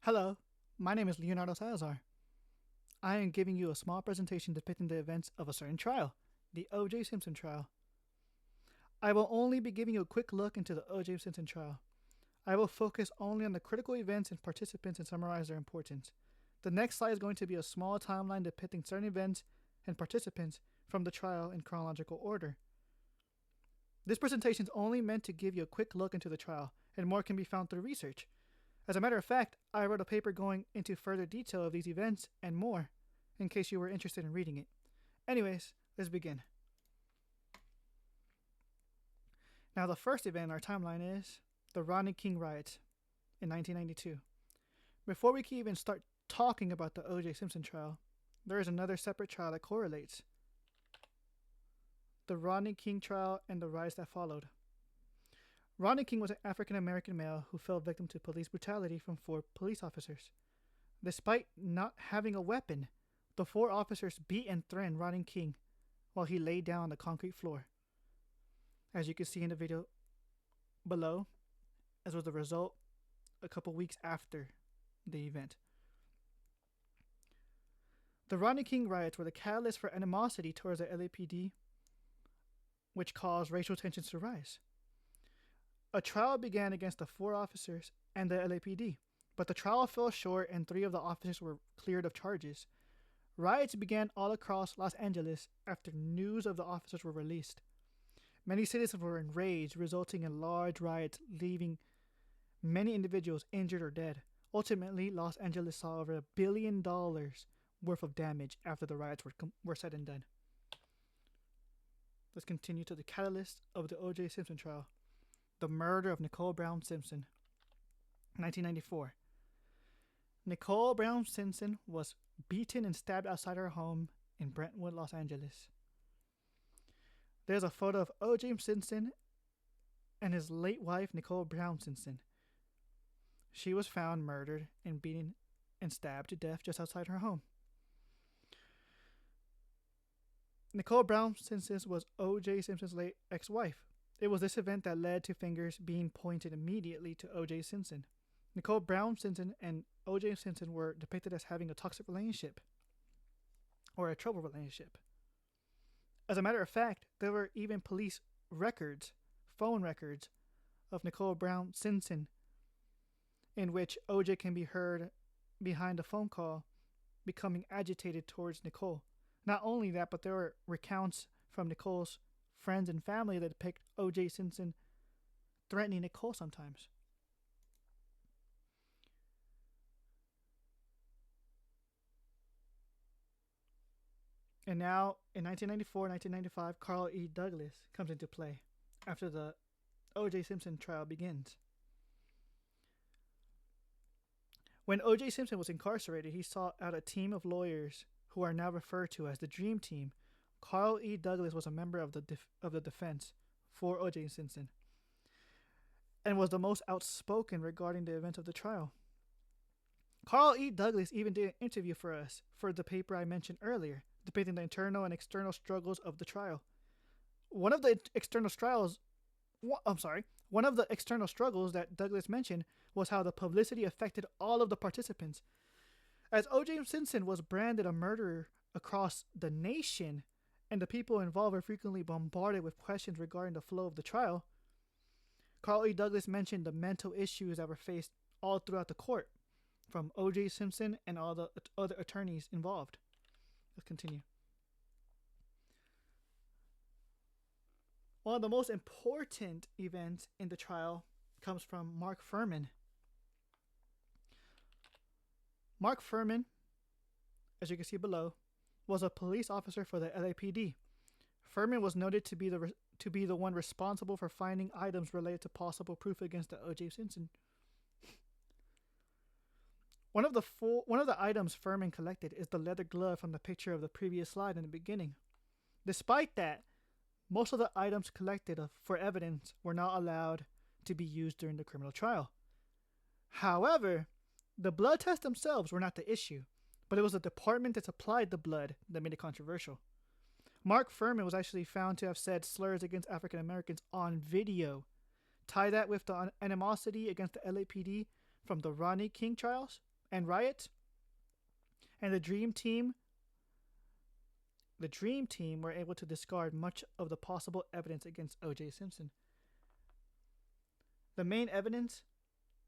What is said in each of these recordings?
Hello, my name is Leonardo Salazar. I am giving you a small presentation depicting the events of a certain trial, the O.J. Simpson trial. I will only be giving you a quick look into the O.J. Simpson trial. I will focus only on the critical events and participants and summarize their importance. The next slide is going to be a small timeline depicting certain events and participants from the trial in chronological order. This presentation is only meant to give you a quick look into the trial, and more can be found through research. As a matter of fact, I wrote a paper going into further detail of these events and more, in case you were interested in reading it. Anyways, let's begin. Now, the first event in our timeline is the Rodney King riots in 1992. Before we can even start talking about the O.J. Simpson trial, there is another separate trial that correlates: the Rodney King trial and the riots that followed. Rodney King was an African American male who fell victim to police brutality from 4 police officers. Despite not having a weapon, the 4 officers beat and threatened Rodney King while he lay down on the concrete floor. As you can see in the video below, as was the result a couple weeks after the event. The Rodney King riots were the catalyst for animosity towards the LAPD, which caused racial tensions to rise. A trial began against the 4 officers and the LAPD, but the trial fell short and 3 of the officers were cleared of charges. Riots began all across Los Angeles after news of the officers were released. Many citizens were enraged, resulting in large riots, leaving many individuals injured or dead. Ultimately, Los Angeles saw over $1 billion worth of damage after the riots were said and done. Let's continue to the catalyst of the O.J. Simpson trial: the murder of Nicole Brown Simpson. 1994. Nicole Brown Simpson was beaten and stabbed outside her home in Brentwood, Los Angeles. There's a photo of O.J. Simpson and his late wife, Nicole Brown Simpson. She was found murdered and beaten and stabbed to death just outside her home. Nicole Brown Simpson was O.J. Simpson's late ex-wife. It was this event that led to fingers being pointed immediately to O.J. Simpson. Nicole Brown Simpson and O.J. Simpson were depicted as having a toxic relationship, or a troubled relationship. As a matter of fact, there were even police records, phone records, of Nicole Brown Simpson, in which O.J. can be heard behind a phone call becoming agitated towards Nicole. Not only that, but there were recounts from Nicole's friends and family that depict O.J. Simpson threatening Nicole sometimes. And now, in 1994 1995, Carl E. Douglas comes into play after the O.J. Simpson trial begins. When O.J. Simpson was incarcerated, he sought out a team of lawyers who are now referred to as the Dream Team. Carl E. Douglas was a member of the defense for O.J. Simpson and was the most outspoken regarding the events of the trial. Carl E. Douglas even did an interview for us for the paper I mentioned earlier, depicting the internal and external struggles of the trial. One of the external struggles that Douglas mentioned was how the publicity affected all of the participants. As O.J. Simpson was branded a murderer across the nation, and the people involved were frequently bombarded with questions regarding the flow of the trial, Carl E. Douglas mentioned the mental issues that were faced all throughout the court, from O.J. Simpson and all the other attorneys involved. Let's continue. One of the most important events in the trial comes from Mark Fuhrman. Mark Fuhrman, as you can see below, was a police officer for the LAPD. Fuhrman was noted to be the one responsible for finding items related to possible proof against the O.J. Simpson. One of the items Fuhrman collected is the leather glove from the picture of the previous slide in the beginning. Despite that, most of the items collected for evidence were not allowed to be used during the criminal trial. However, the blood tests themselves were not the issue, but it was the department that supplied the blood that made it controversial. Mark Fuhrman was actually found to have said slurs against African Americans on video. Tie that with the animosity against the LAPD from the Rodney King trials, and riot, and the dream team were able to discard much of the possible evidence against O.J. Simpson. The main evidence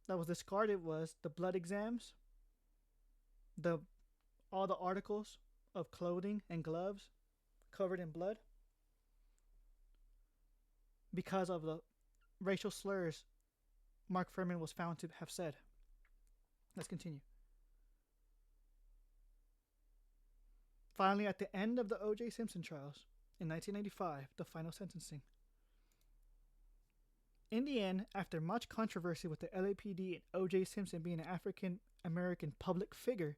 that was discarded was the blood exams, the all the articles of clothing and gloves covered in blood because of the racial slurs Mark Fuhrman was found to have said. Let's continue. Finally, at the end of the O.J. Simpson trials in 1995, the final sentencing. In the end, after much controversy with the LAPD and O.J. Simpson being an African American public figure,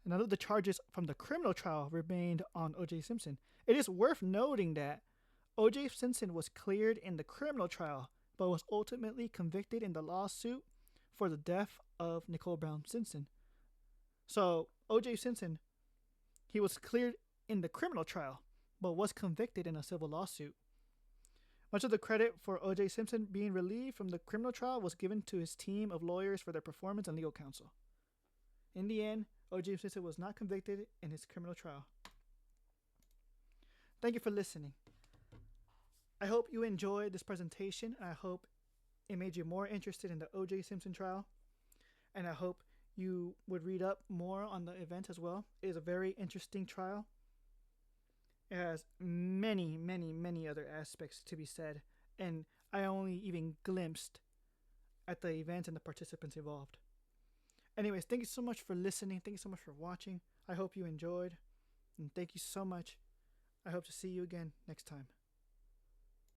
none of the charges from the criminal trial remained on O.J. Simpson. It is worth noting that O.J. Simpson was cleared in the criminal trial, but was ultimately convicted in the lawsuit for the death of Nicole Brown Simpson. So, O.J. Simpson, he was cleared in the criminal trial, but was convicted in a civil lawsuit. Much of the credit for O.J. Simpson being relieved from the criminal trial was given to his team of lawyers for their performance and legal counsel. In the end, O.J. Simpson was not convicted in his criminal trial. Thank you for listening. I hope you enjoyed this presentation. I hope it made you more interested in the O.J. Simpson trial. And I hope you would read up more on the event as well. It is a very interesting trial. It has many, many, many other aspects to be said. And I only even glimpsed at the event and the participants involved. Anyways, thank you so much for listening. Thank you so much for watching. I hope you enjoyed. And thank you so much. I hope to see you again next time.